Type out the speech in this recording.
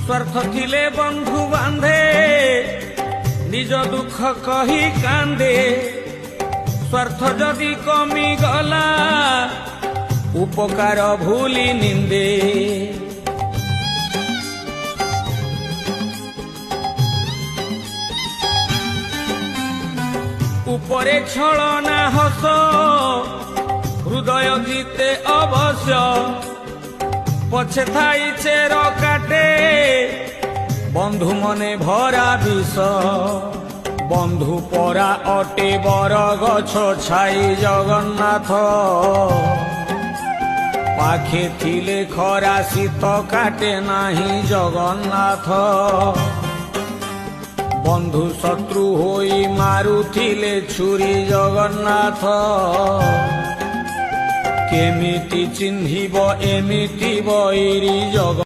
स्वार्थ थिले बंधु बांधे निज दुख कही कांदे स्वार्थ जदि कमी गला उपकार भूली निंदे उपरे छलना हस हृदय जीते अवश्य पछे थाई चेर काटे बंधु मने भरा विष बंधु परा अटे बर गछ छाई जगन्नाथ पाखे थिले खरा शीत काटे नाही जगन्नाथ बंधु शत्रु होई मारुथिले छुरी जगन्नाथ केमिति चिन्हिब एमिति बैरी जग।